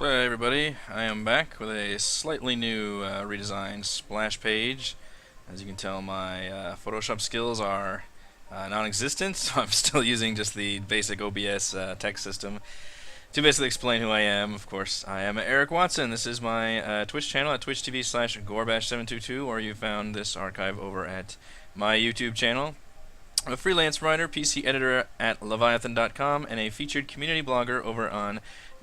Hey everybody, I am back with a slightly new redesigned splash page. As you can tell, my Photoshop skills are non-existent, so I'm still using just the basic OBS text system to basically explain who I am. Of course, I am Eric Watson. This is my Twitch channel at twitch.tv/gorbash722, or you found this archive over at my YouTube channel. I'm a freelance writer, PC editor at Leviathan.com, and a featured community blogger over on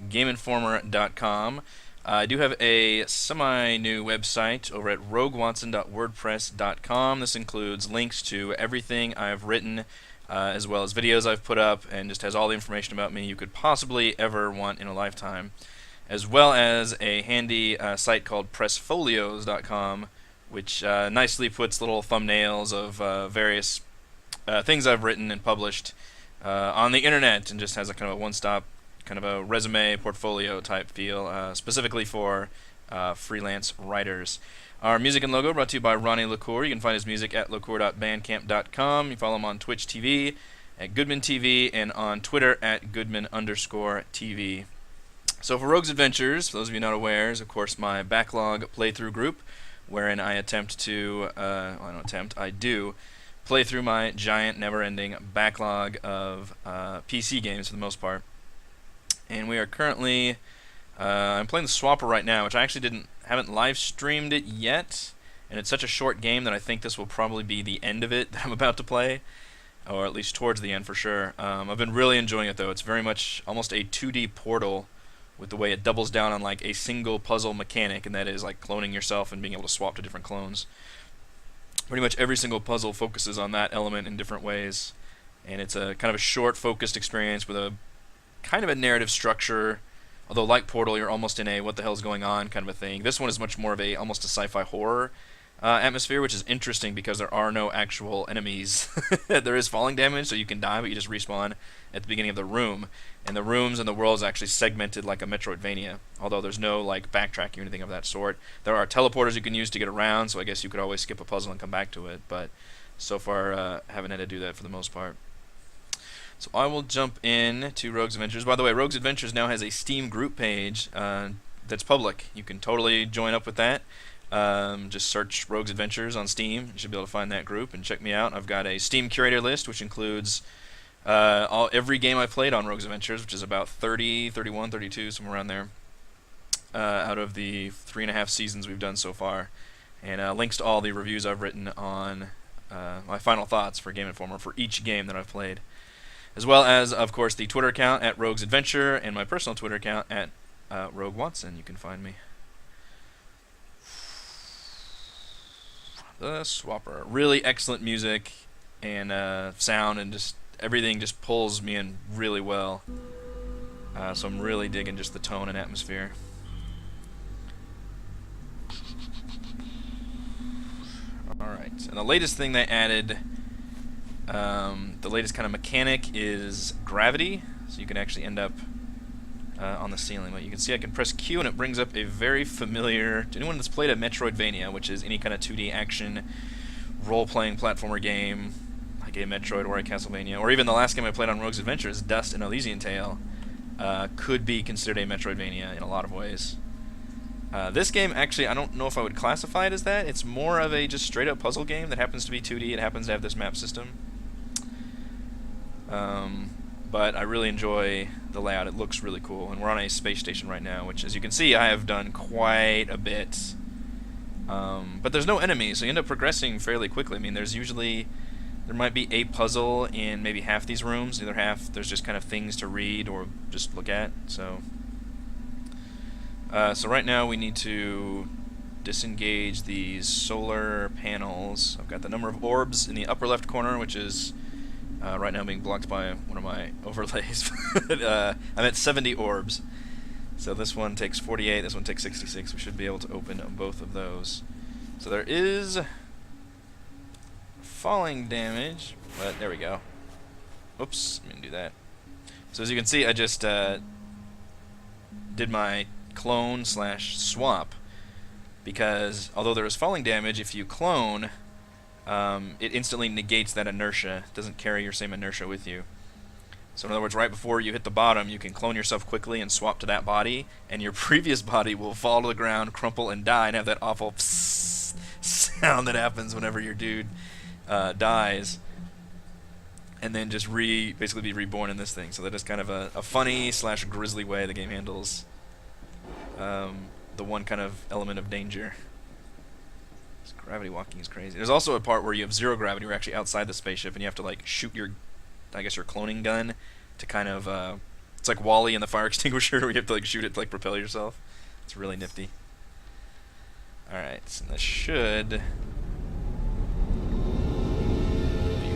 GameInformer.com. I do have a semi-new website over at roguewatson.wordpress.com. This includes links to everything I've written, as well as videos I've put up, and just has all the information about me you could possibly ever want in a lifetime, as well as a handy site called pressfolios.com, which nicely puts little thumbnails of various things I've written and published on the internet, and just has a kind of a one-stop kind of a resume portfolio type feel, specifically for freelance writers. Our music and logo brought to you by Ronnie LaCour. You can find his music at lacour.bandcamp.com. You follow him on Twitch TV at Goodman TV, and on Twitter at Goodman_TV. So for Rogue's Adventures, for those of you not aware, is of course my backlog playthrough group, wherein I attempt to, I do play through my giant, never-ending backlog of PC games for the most part. And we are currently, I'm playing the Swapper right now, which I actually haven't live streamed it yet, and it's such a short game that I think this will probably be the end of it that I'm about to play, or at least towards the end for sure. I've been really enjoying it though. It's very much almost a 2D Portal, with the way it doubles down on like a single puzzle mechanic, and that is like cloning yourself and being able to swap to different clones. Pretty much every single puzzle focuses on that element in different ways, and it's a kind of a short, focused experience with a kind of a narrative structure. Although, like Portal, you're almost in a what the hell's going on kind of a thing. This one is much more of a almost a sci-fi horror atmosphere, which is interesting because there are no actual enemies. There is falling damage, so you can die, but you just respawn at the beginning of the room. And the rooms and the world is actually segmented like a Metroidvania, although there's no like backtracking or anything of that sort. There are teleporters you can use to get around, so I guess you could always skip a puzzle and come back to it, but so far haven't had to do that for the most part. So I will jump in to Rogue's Adventures. By the way, Rogue's Adventures now has a Steam group page that's public. You can totally join up with that. Just search Rogue's Adventures on Steam. You should be able to find that group and check me out. I've got a Steam curator list, which includes every game I've played on Rogue's Adventures, which is about 30, 31, 32, somewhere around there, out of the 3.5 seasons we've done so far. And links to all the reviews I've written on my final thoughts for Game Informer for each game that I've played, as well as, of course, the Twitter account at Rogue's Adventure and my personal Twitter account at Rogue Watson. You can find me. The Swapper. Really excellent music and sound, and just everything just pulls me in really well. So I'm really digging just the tone and atmosphere. Alright, and the latest thing they added, the latest kind of mechanic is gravity, so you can actually end up on the ceiling. But you can see I can press Q and it brings up a very familiar, to anyone that's played a Metroidvania, which is any kind of 2D action role-playing platformer game, like a Metroid or a Castlevania, or even the last game I played on Rogue's Adventures, Dust: An Elysian Tale, could be considered a Metroidvania in a lot of ways. This game, actually, I don't know if I would classify it as that. It's more of a just straight-up puzzle game that happens to be 2D. It happens to have this map system. But I really enjoy the layout. It looks really cool. And we're on a space station right now, which, as you can see, I have done quite a bit. But there's no enemies, so you end up progressing fairly quickly. I mean, there might be a puzzle in maybe half these rooms. The other half, there's just kind of things to read or just look at. So right now we need to disengage these solar panels. I've got the number of orbs in the upper left corner, which is right now being blocked by one of my overlays. I'm at 70 orbs. So this one takes 48, this one takes 66. We should be able to open both of those. So there is falling damage, but there we go. Oops, I didn't do that. So as you can see, I just did my clone / swap, because although there is falling damage, if you clone, it instantly negates that inertia. It doesn't carry your same inertia with you. So in other words, right before you hit the bottom, you can clone yourself quickly and swap to that body, and your previous body will fall to the ground, crumple, and die, and have that awful psst sound that happens whenever your dude dies, and then just basically be reborn in this thing. So that is kind of a funny / grisly way the game handles the one kind of element of danger. This gravity walking is crazy. There's also a part where you have zero gravity. You're actually outside the spaceship, and you have to like shoot your, I guess, your cloning gun to kind of it's like Wall-E in the fire extinguisher where you have to like shoot it to like propel yourself. It's really nifty. Alright, so this should be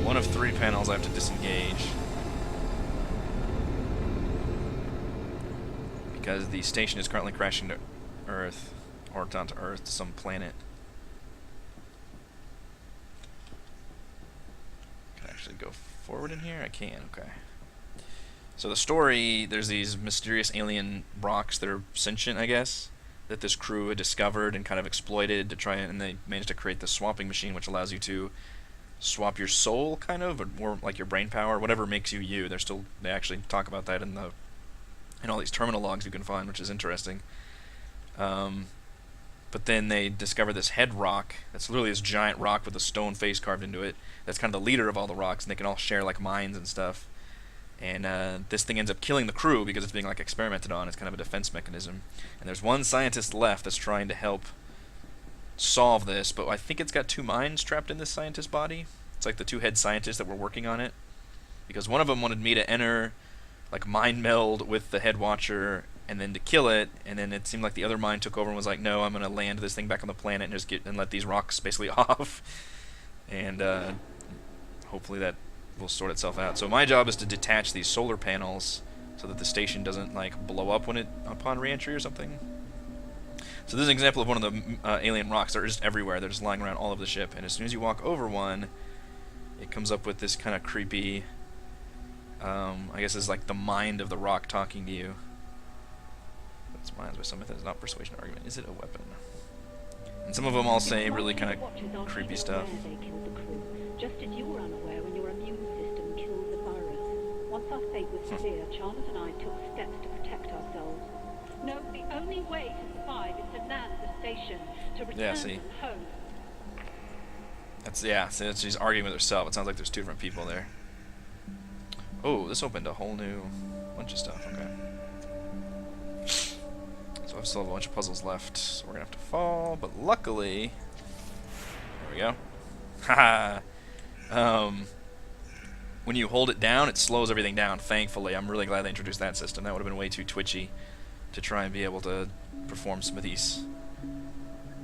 one of 3 panels I have to disengage, because the station is currently crashing to Earth, or down to Earth, to some planet. Can I actually go forward in here? I can, okay. So the story, there's these mysterious alien rocks that are sentient, I guess, that this crew had discovered and kind of exploited to try, and they managed to create this swapping machine which allows you to swap your soul, kind of, or more like your brain power, whatever makes you you. They actually talk about that in all these terminal logs you can find, which is interesting. But then they discover this head rock that's literally this giant rock with a stone face carved into it. That's kind of the leader of all the rocks, and they can all share like minds and stuff. And this thing ends up killing the crew because it's being like experimented on. It's kind of a defense mechanism. And there's one scientist left that's trying to help solve this, but I think it's got 2 minds trapped in this scientist's body. It's like the 2 head scientists that were working on it, because one of them wanted me to enter, like, mind meld with the head watcher and then to kill it, and then it seemed like the other mind took over and was like, no, I'm gonna land this thing back on the planet and just let these rocks basically off, and hopefully that will sort itself out. So my job is to detach these solar panels so that the station doesn't like blow up upon re-entry or something. So this is an example of one of the alien rocks. They're just everywhere. They're just lying around all over the ship, and as soon as you walk over one, it comes up with this kind of creepy, I guess it's like the mind of the rock talking to you. That's minds by some methods, not persuasion argument. Is it a weapon? And some of them all say really kind of creepy stuff. Just as you were unaware when your immune system killed the virus. Once our fate was clear, Chalmers and I took steps to protect ourselves. No, the only way to survive is to land the station, to return to home. So she's arguing with herself. It sounds like there's 2 different people there. Oh, this opened a whole new bunch of stuff. Okay. So I still have a bunch of puzzles left. So we're gonna have to fall, but luckily, there we go. Haha. When you hold it down, it slows everything down, thankfully. I'm really glad they introduced that system. That would have been way too twitchy to try and be able to perform some of these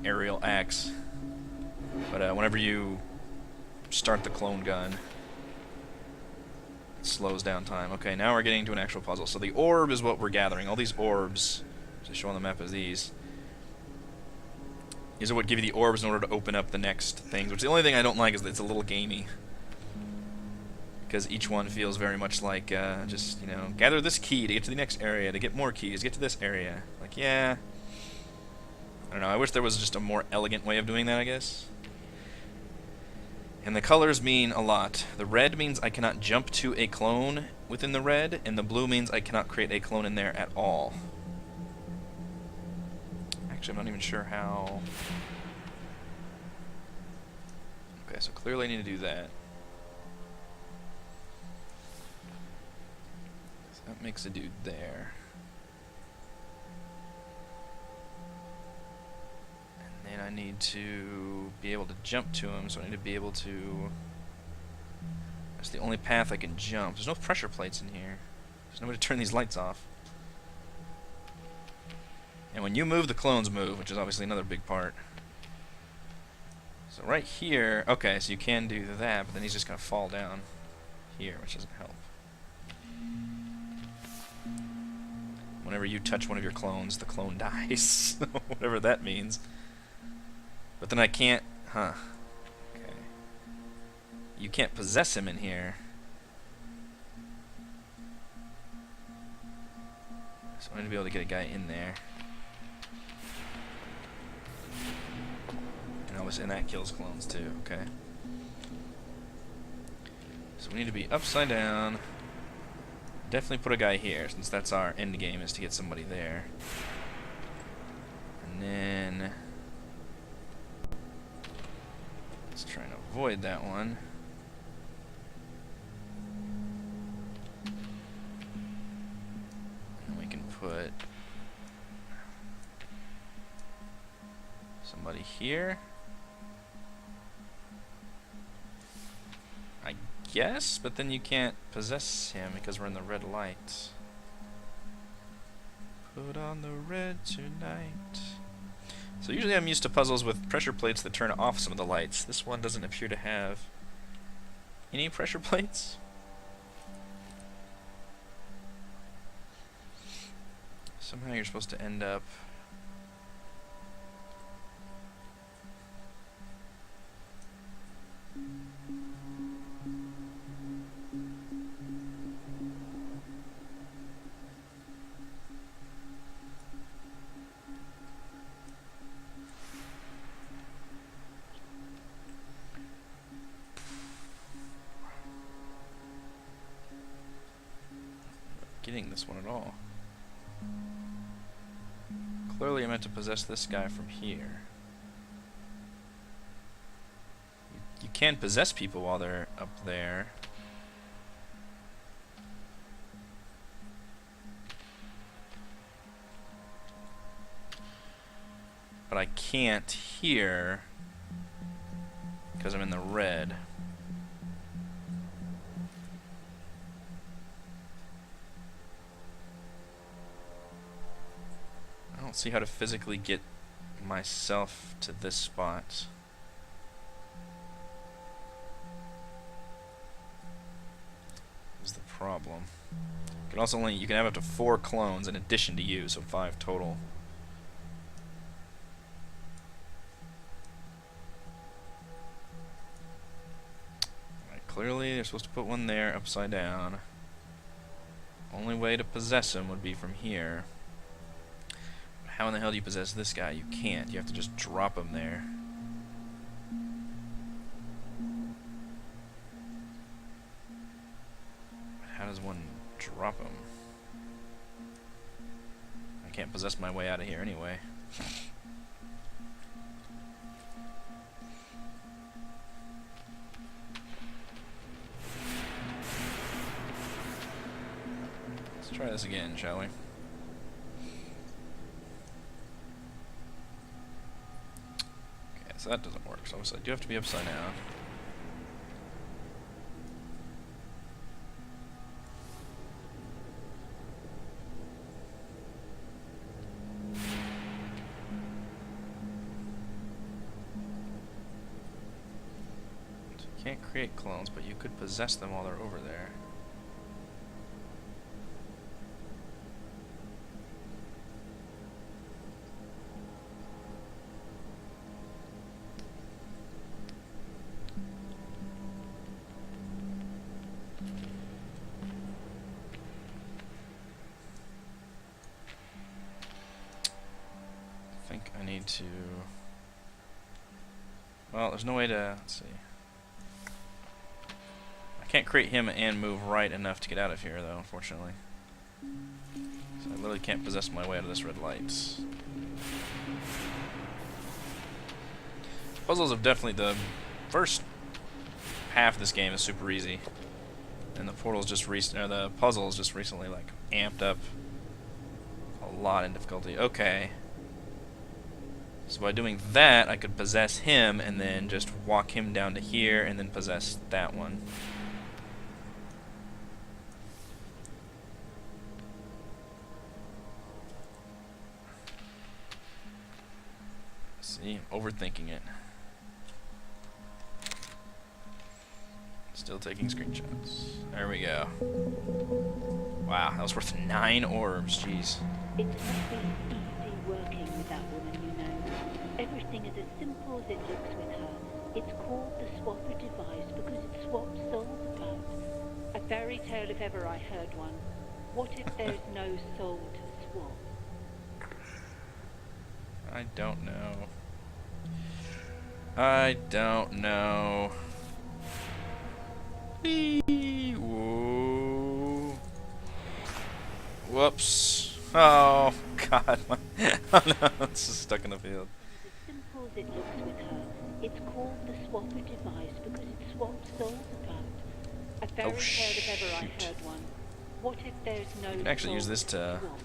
aerial acts. But whenever you start the clone gun, it slows down time. Okay, now we're getting to an actual puzzle. So the orb is what we're gathering. All these orbs, which I show on the map as these are what give you the orbs in order to open up the next things, which the only thing I don't like is that it's a little gamey. Because each one feels very much like, just, you know, gather this key to get to the next area, to get more keys, get to this area. Like, yeah. I don't know, I wish there was just a more elegant way of doing that, I guess. And the colors mean a lot. The red means I cannot jump to a clone within the red, and the blue means I cannot create a clone in there at all. Actually, I'm not even sure how. Okay, so clearly I need to do that. So that makes a dude there. And then I need to be able to jump to him, so I need to be able to... That's the only path I can jump. There's no pressure plates in here. There's no way to turn these lights off. And when you move, the clones move, which is obviously another big part. So right here, okay, so you can do that, but then he's just going to fall down here, which doesn't help. Whenever you touch one of your clones, the clone dies. Whatever that means. But then I can't... Huh. Okay. You can't possess him in here. So I need to be able to get a guy in there. And that kills clones too, okay. So we need to be upside down. Definitely put a guy here, since that's our end game, is to get somebody there. And then let's try and avoid that one. And we can put somebody here. I guess, but then you can't possess him because we're in the red light. Put on the red tonight. So usually I'm used to puzzles with pressure plates that turn off some of the lights. This one doesn't appear to have any pressure plates. Somehow you're supposed to end up getting this one at all. Clearly I meant to possess this guy from here. You can possess people while they're up there. But I can't here because I'm in the red. I don't see how to physically get myself to this spot. Is the problem. You can have up to 4 clones in addition to you, so 5 total. Alright, clearly they're supposed to put one there upside down. Only way to possess him would be from here. How in the hell do you possess this guy? You can't. You have to just drop him there. How does one drop him? I can't possess my way out of here anyway. Let's try this again, shall we? So that doesn't work, so I do have to be upside down. So you can't create clones, but you could possess them while they're over there. I need to... Well, there's no way to... Let's see. I can't create him and move right enough to get out of here, though, unfortunately. So I literally can't possess my way out of this red light. Puzzles have definitely... The first half of this game is super easy. And the portal's just the puzzle's just recently, like, amped up a lot in difficulty. Okay. So by doing that, I could possess him and then just walk him down to here and then possess that one. See, I'm overthinking it. Still taking screenshots. There we go. Wow, that was worth 9 orbs, jeez. It's not been easy working with that woman, you know. Everything is as simple as it looks with her. It's called the swapper device because it swaps souls about. A fairy tale if ever I heard one. What if there's no soul to swap? I don't know. I don't know. Whoa. Whoops. Oh, God. Oh, no. It's just stuck in the field. As simple as it looks with her, it's called the swapper device because it swaps souls about. A fairy tale if ever I shoot. heard one. What if there's no I can actually use this to... swap?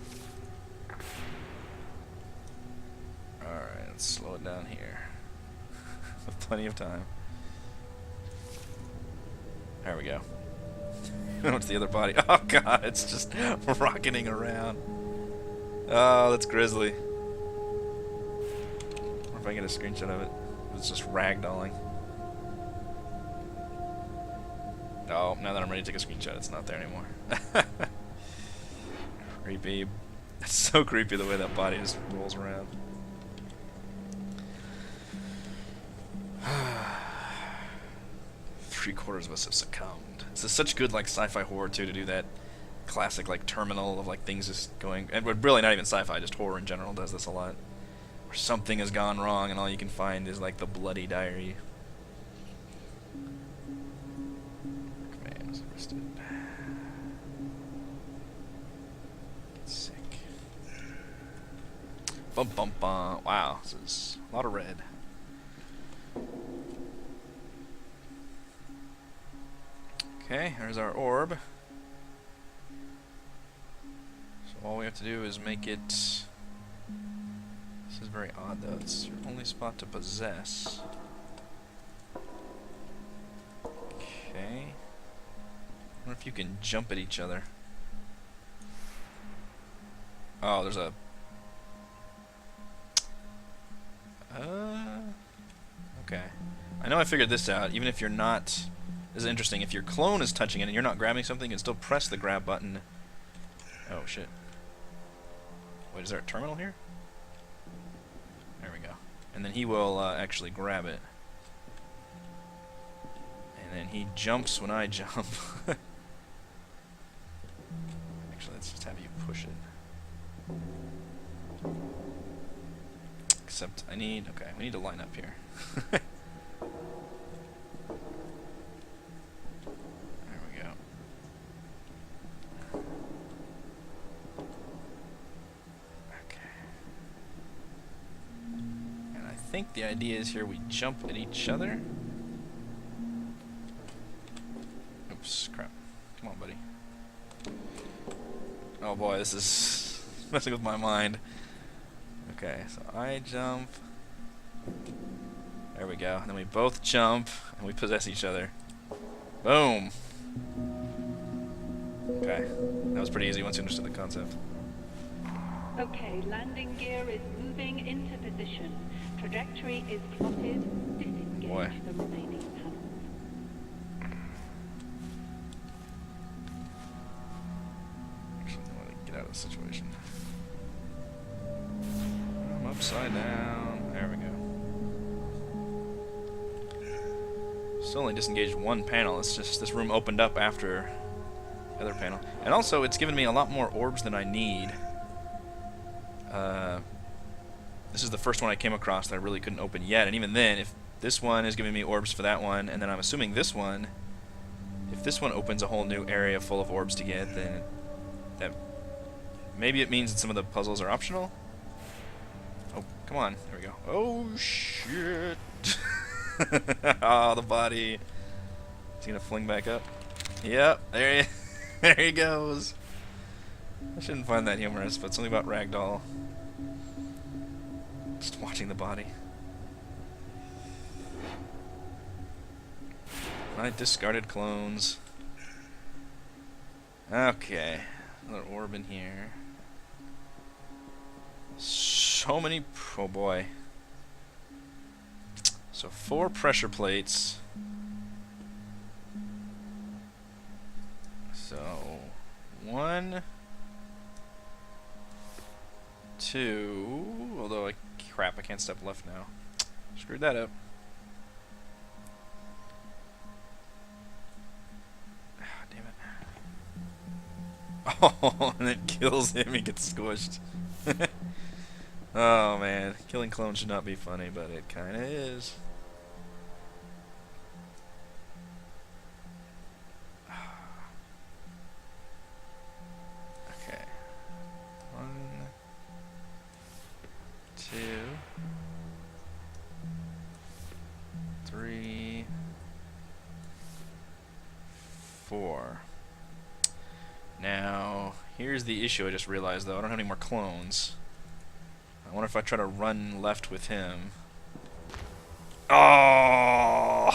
Alright, let's slow it down here. With plenty of time. There we go. What's the other body? Oh god, it's just rocketing around. Oh, that's grisly. I wonder if I can get a screenshot of it. It's just ragdolling. Oh, now that I'm ready to take a screenshot, it's not there anymore. Creepy. It's so creepy the way that body just rolls around. Three-quarters of us have succumbed. This is such good like sci-fi horror too, to do that classic like terminal of like things just going, and really not even sci-fi, just horror in general does this a lot. Where something has gone wrong and all you can find is like the bloody diary. Man was arrested. Get sick. Bum bum bum. Wow, this is a lot of red. Okay, there's our orb. So all we have to do is make it... This is very odd though, it's your only spot to possess. Okay. I wonder if you can jump at each other. Oh, there's a... Okay. I know I figured this out, even if you're not... This is interesting. If your clone is touching it and you're not grabbing something, you can still press the grab button. Oh, shit. Wait, is there a terminal here? There we go. And then he will actually grab it. And then he jumps when I jump. Actually, let's just have you push it. Except I need... Okay, we need to line up here. I think the idea is here we jump at each other. Oops, crap. Come on, buddy. Oh boy, this is messing with my mind. Okay, so I jump. There we go. And then we both jump, and we possess each other. Boom! Okay, that was pretty easy once you understood the concept. Okay, landing gear is moving into position. Trajectory is plotted. Disengage Boy. the remaining panels. Actually, I want to get out of the situation. I'm upside down. There we go. Still only disengaged one panel. It's just this room opened up after the other panel. And also, it's given me a lot more orbs than I need. This is the first one I came across that I really couldn't open yet, and even then, if this one is giving me orbs for that one, and then I'm assuming this one, if this one opens a whole new area full of orbs to get, then that maybe it means that some of the puzzles are optional? Oh, come on, there we go. Oh, shit! Oh, the body. Is he gonna fling back up? Yep, there he goes. I shouldn't find that humorous, but something about Ragdoll. Just watching the body. My discarded clones. Okay. Another orb in here. So many... Oh boy. So 4 pressure plates. So... 1... 2... Although, crap, I can't step left now. Screwed that up. Ah, damn it. Oh, and it kills him, he gets squished. Oh man, killing clones should not be funny, but it kinda is. Okay. Now, here's the issue I just realized, though. I don't have any more clones. I wonder if I try to run left with him. Oh!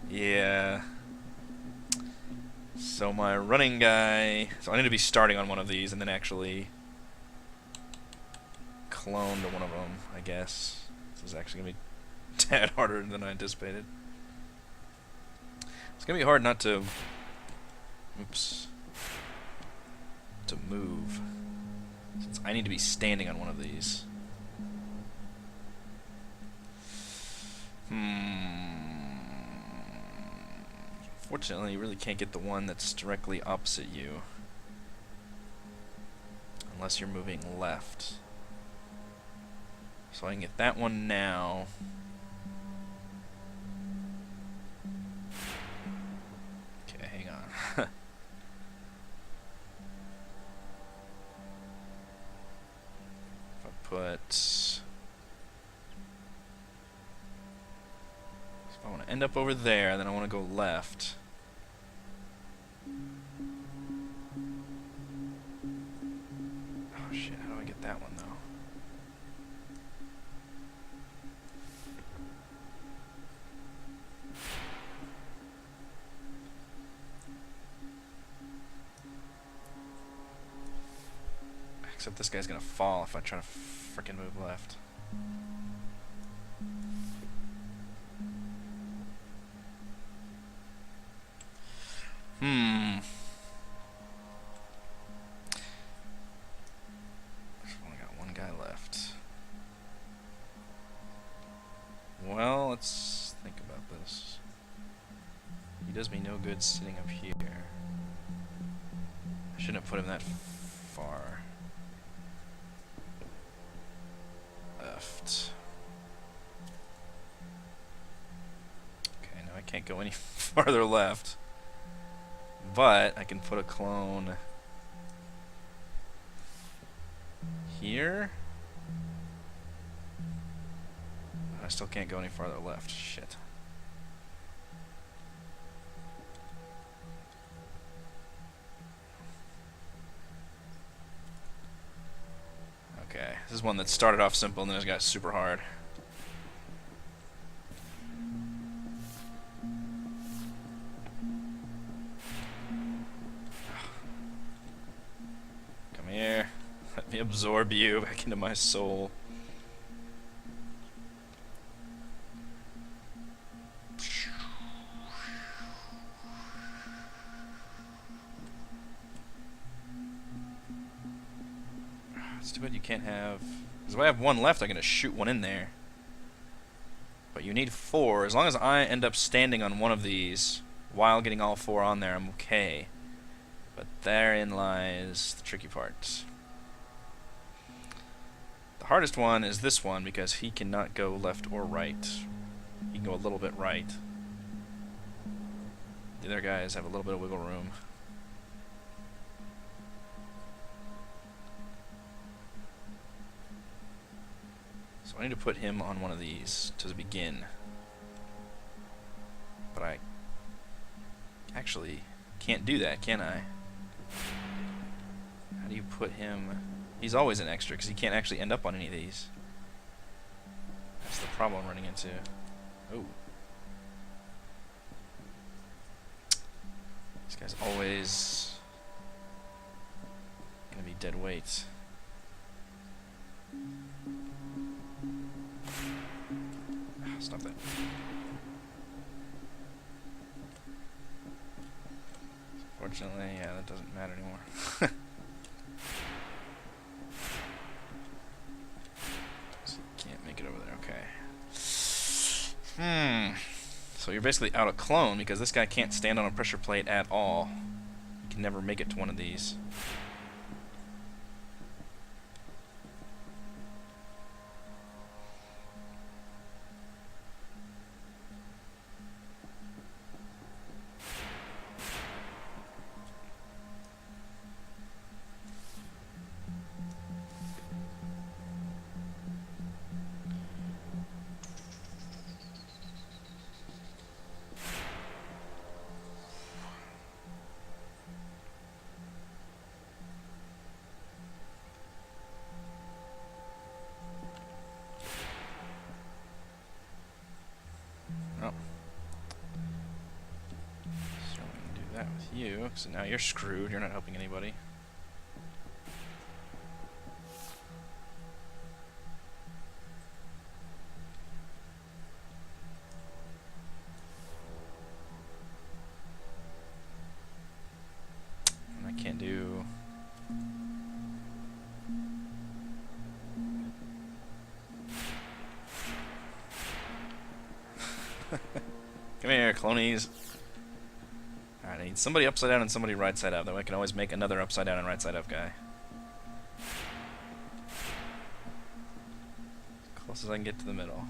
Yeah. So my running guy... So I need to be starting on one of these and then actually clone to one of them, I guess. This is actually going to be a tad harder than I anticipated. It's going to be hard not to... Oops. To move. Since I need to be standing on one of these. Fortunately, you really can't get the one that's directly opposite you. Unless you're moving left. So I can get that one now. Okay, hang on. If I put... So if I want to end up over there, then I want to go left. Oh shit, how do I get that one though? Except this guy's gonna fall if I try to frickin' move left. I've only got one guy left. Well, let's think about this. He does me no good sitting up here. I shouldn't have put him that far. Left. Okay, now I can't go any farther left. But I can put a clone here. I still can't go any farther left. Shit. Okay, this is one that started off simple and then it got super hard. Come here. Let me absorb you back into my soul. It's too bad you can't have... Because if I have one left, I can just shoot one in there. But you need 4. As long as I end up standing on one of these while getting all 4 on there, I'm okay. But therein lies the tricky part. The hardest one is this one because he cannot go left or right. He can go a little bit right. The other guys have a little bit of wiggle room. So I need to put him on one of these to begin. But I actually can't do that, can I? How do you put him... He's always an extra because he can't actually end up on any of these. That's the problem I'm running into. Oh. This guy's always gonna be dead weight. Stop that. Fortunately, yeah, that doesn't matter anymore. So you can't make it over there, okay. So you're basically out of clone because this guy can't stand on a pressure plate at all. He can never make it to one of these. that with you, so now you're screwed. You're not helping anybody. And I can't do... Come here, clonies. Alright, I need somebody upside down and somebody right side up. That way I can always make another upside down and right side up guy. As close as I can get to the middle.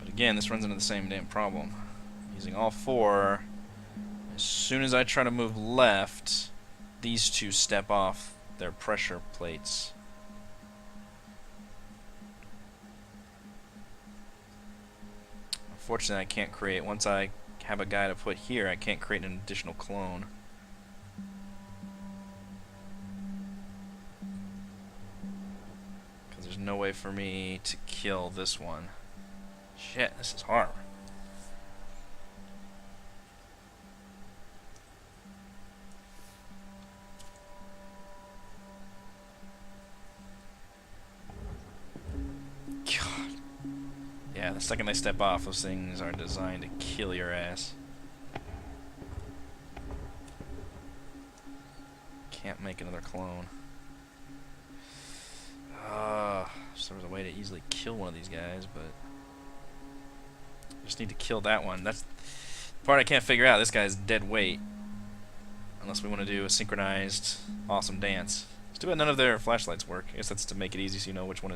Again, this runs into the same damn problem. Using all four, as soon as I try to move left, these two step off their pressure plates. Unfortunately, I can't create, once I have a guy to put here, I can't create an additional clone. Because there's no way for me to kill this one. Shit, this is hard. God. Yeah, the second they step off, those things are designed to kill your ass. Can't make another clone. So there was a way to easily kill one of these guys, but... just need to kill that one. That's the part I can't figure out. This guy's dead weight. Unless we want to do a synchronized awesome dance. It's too bad none of their flashlights work. I guess that's to make it easy so you know which one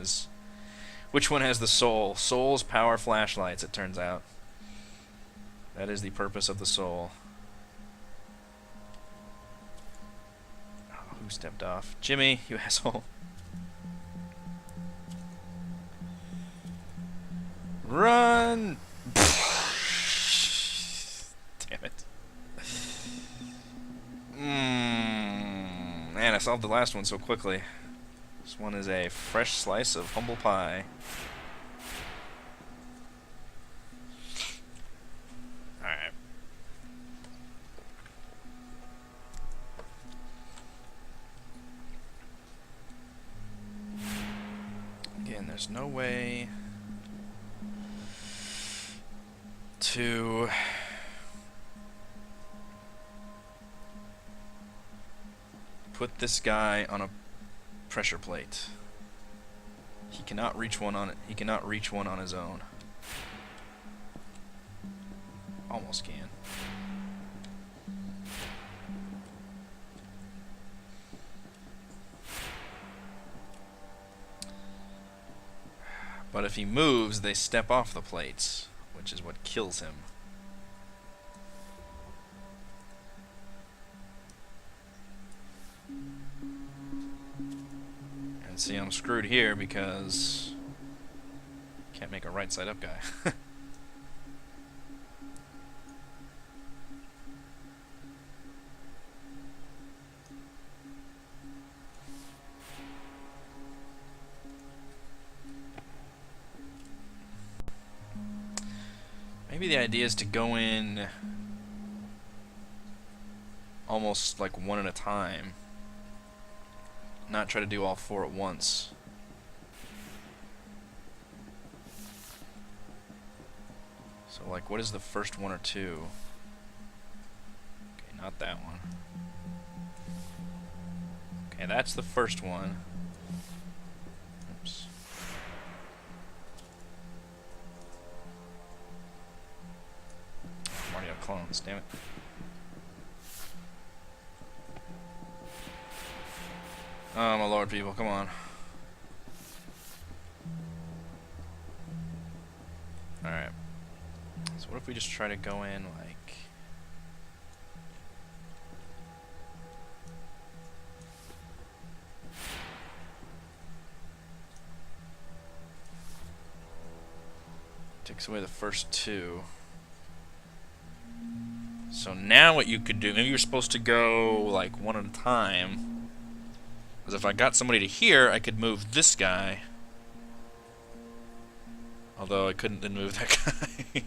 has the soul. Soul's power flashlights, it turns out. That is the purpose of the soul. Oh, who stepped off? Jimmy, you asshole. Run! Damn it. Man, I solved the last one so quickly. This one is a fresh slice of humble pie. Alright. Again, there's no way to put this guy on a pressure plate. He cannot reach one on it. He cannot reach one on his own. Almost can. But if he moves, they step off the plates, which is what kills him. And see, I'm screwed here because I can't make a right side up guy. Maybe the idea is to go in almost like one at a time. Not try to do all four at once. So like, what is the first one or two? Okay, not that one. Okay, that's the first one. Oops. I'm already out of clones, damn it. Oh my lord, people, come on. Alright. So what if we just try to go in like... Takes away the first two. So now what you could do, maybe you're supposed to go like one at a time. Because if I got somebody to here, I could move this guy. Although I couldn't then move that guy.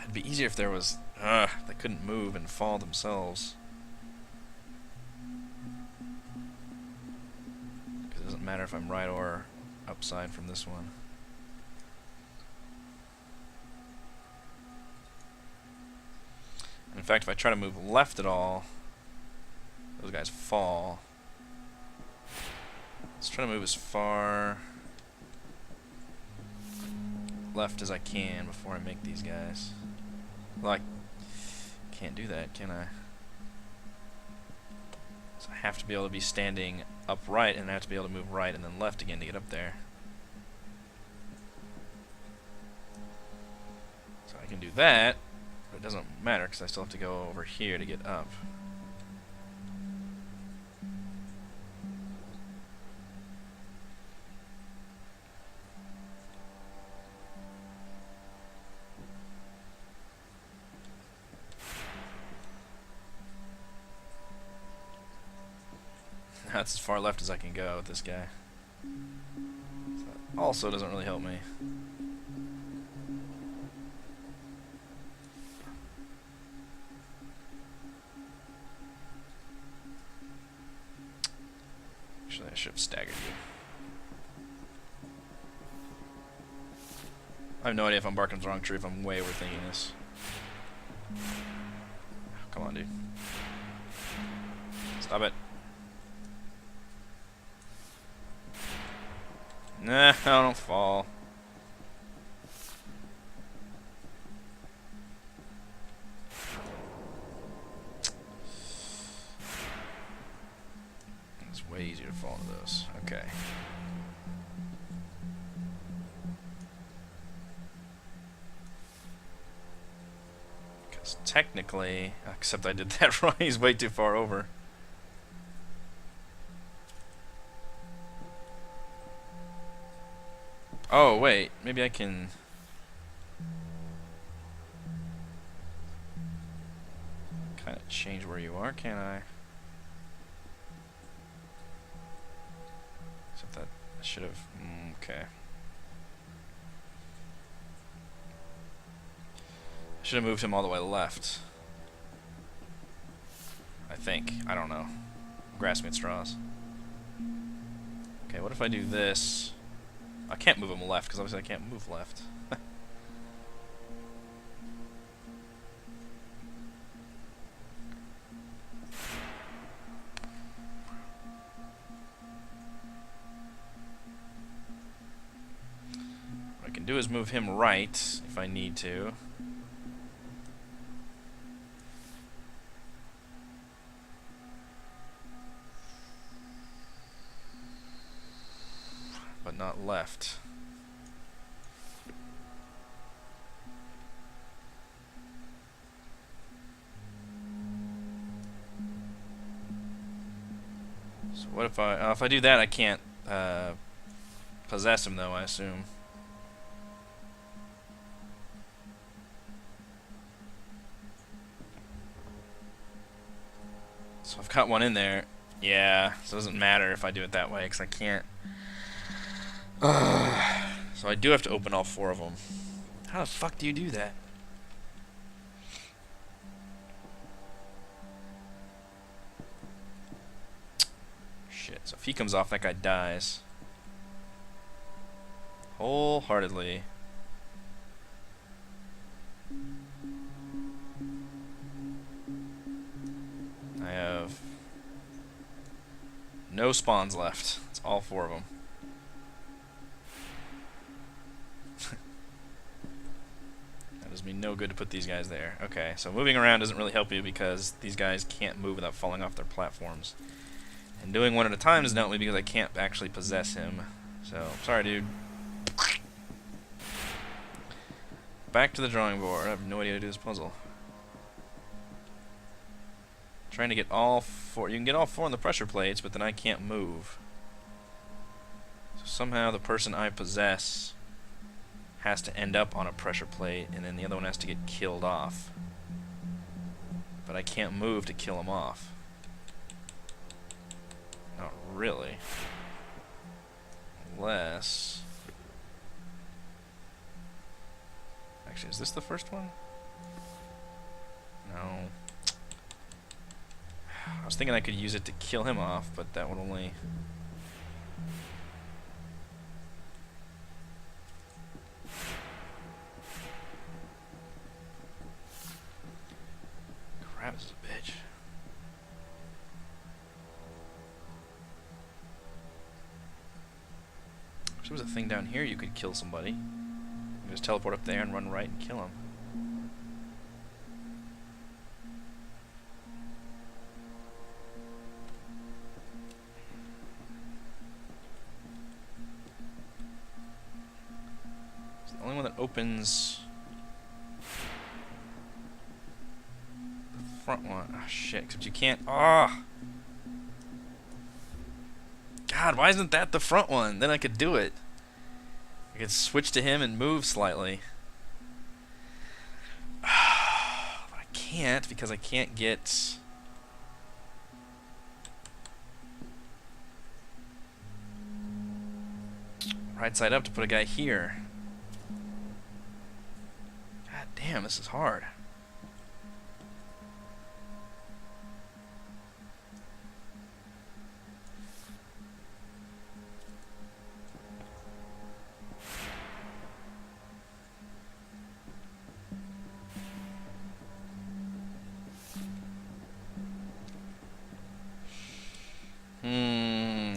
It'd be easier if there was... they couldn't move and fall themselves. Because it doesn't matter if I'm right or upside from this one. In fact, if I try to move left at all, those guys fall. Let's try to move as far left as I can before I make these guys. Well, I can't do that, can I? So I have to be able to be standing upright, and I have to be able to move right and then left again to get up there. So I can do that, but it doesn't matter because I still have to go over here to get up. That's as far left as I can go with this guy. So that also doesn't really help me. Actually, I should have staggered you. I have no idea if I'm barking the wrong tree, if I'm way overthinking this. Come on, dude. Stop it. Nah, don't fall. It's way easier to fall into those. Okay. Because technically, except I did that wrong, he's way too far over. Oh, wait. Maybe I can... kind of change where you are, can't I? Except that I should have... okay. I should have moved him all the way left. I think. I don't know. I'm grasping at straws. Okay, what if I do this? I can't move him left, because obviously I can't move left. What I can do is move him right, if I need to. But not left. So what if I do that, I can't possess him though, I assume. So I've got one in there. Yeah, so it doesn't matter if I do it that way, because I can't. So I do have to open all four of them. How the fuck do you do that? Shit, so if he comes off, that guy dies. Wholeheartedly. I have no spawns left. It's all four of them. Does me no good to put these guys there. Okay, so moving around doesn't really help you because these guys can't move without falling off their platforms. And doing one at a time doesn't help me because I can't actually possess him. So, sorry dude. Back to the drawing board. I have no idea how to do this puzzle. Trying to get all four. You can get all four on the pressure plates, but then I can't move. So Somehow the person I possess has to end up on a pressure plate, and then the other one has to get killed off. But I can't move to kill him off. Not really. Unless... Actually, is this the first one? No. I was thinking I could use it to kill him off, but that would only... Crap, this is a bitch. If there was a thing down here you could kill somebody. You can just teleport up there and run right and kill him. It's the only one that opens the front one. Ah, shit, except you can't. Ah! God, why isn't that the front one? Then I could do it. I could switch to him and move slightly. But I can't because I can't get... right side up to put a guy here. God damn, this is hard.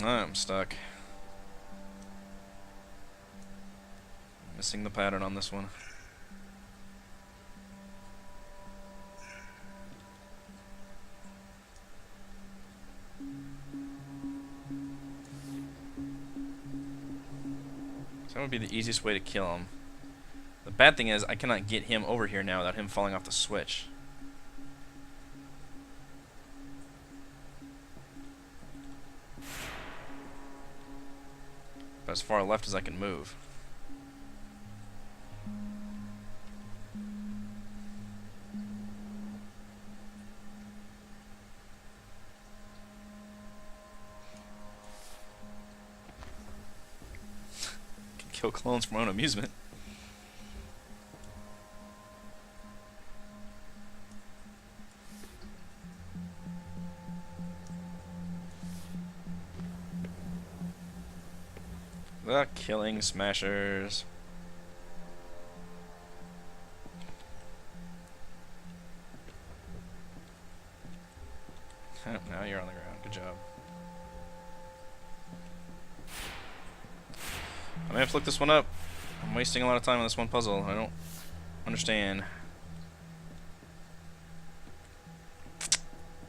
I'm stuck. Missing the pattern on this one. So that would be the easiest way to kill him. The bad thing is I cannot get him over here now without him falling off the switch. But as far left as I can move. Can kill clones for my own amusement. The Killing Smashers. Now you're on the ground. Good job. I may have to look this one up. I'm wasting a lot of time on this one puzzle. I don't understand.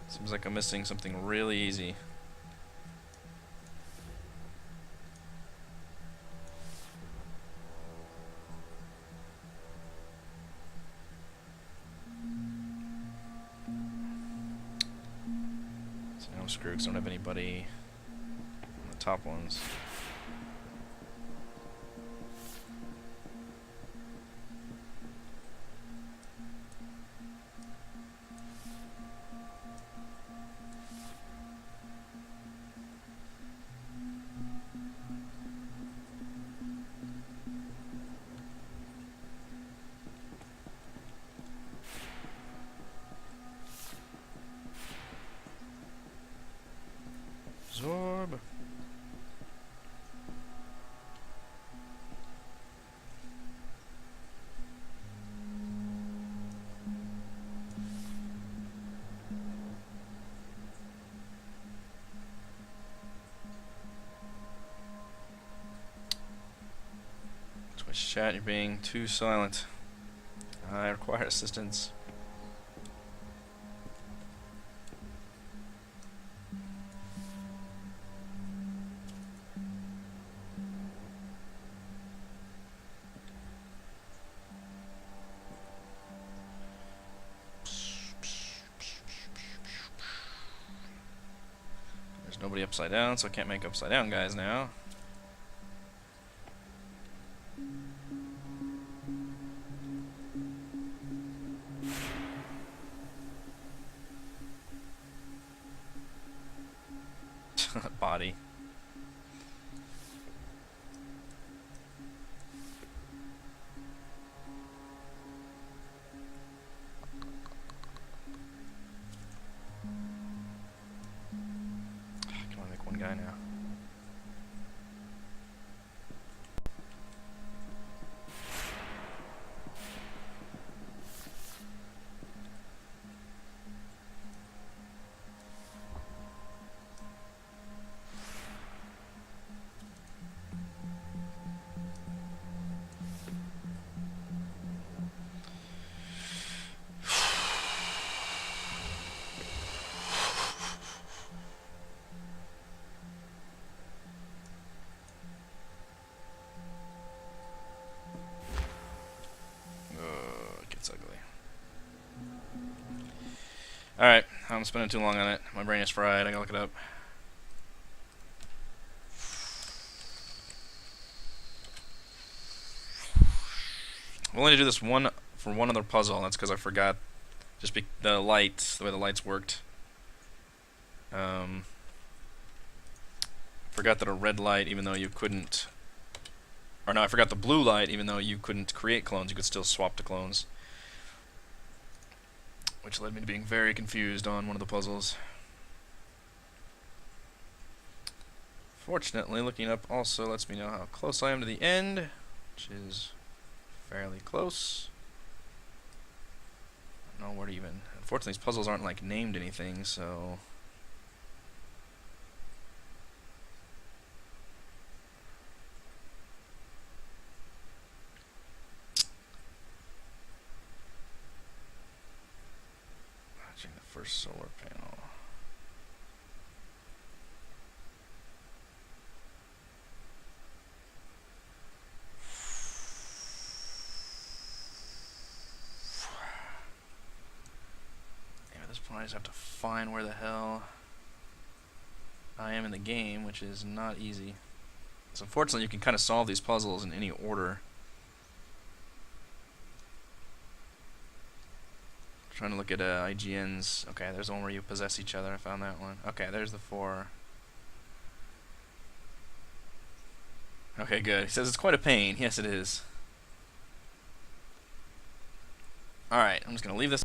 Seems like I'm missing something really easy. I'm screwed because I don't have anybody on the top ones. Zorb. Twitch chat, you're being too silent. I require assistance. There's nobody upside down, so I can't make upside down guys now. body. I can only make one guy now. It gets ugly. Alright, I'm spending too long on it. My brain is fried. I gotta look it up. I'm only to do this one for one other puzzle. That's because I forgot just the lights, the way the lights worked. Forgot that a red light, even though you couldn't, or no, I forgot the blue light, even though you couldn't create clones, you could still swap to clones, which led me to being very confused on one of the puzzles. Fortunately, looking up also lets me know how close I am to the end, which is fairly close. I don't know where to even. Unfortunately, these puzzles aren't like named anything, so. Watching the first solar panel. At this point, I just have to find where the hell I am in the game, which is not easy. So unfortunately, you can kind of solve these puzzles in any order. Trying to look at IGN's. Okay, there's the one where you possess each other. I found that one. Okay, there's the 4. Okay, good. He says it's quite a pain. Yes, it is. Alright, I'm just going to leave this.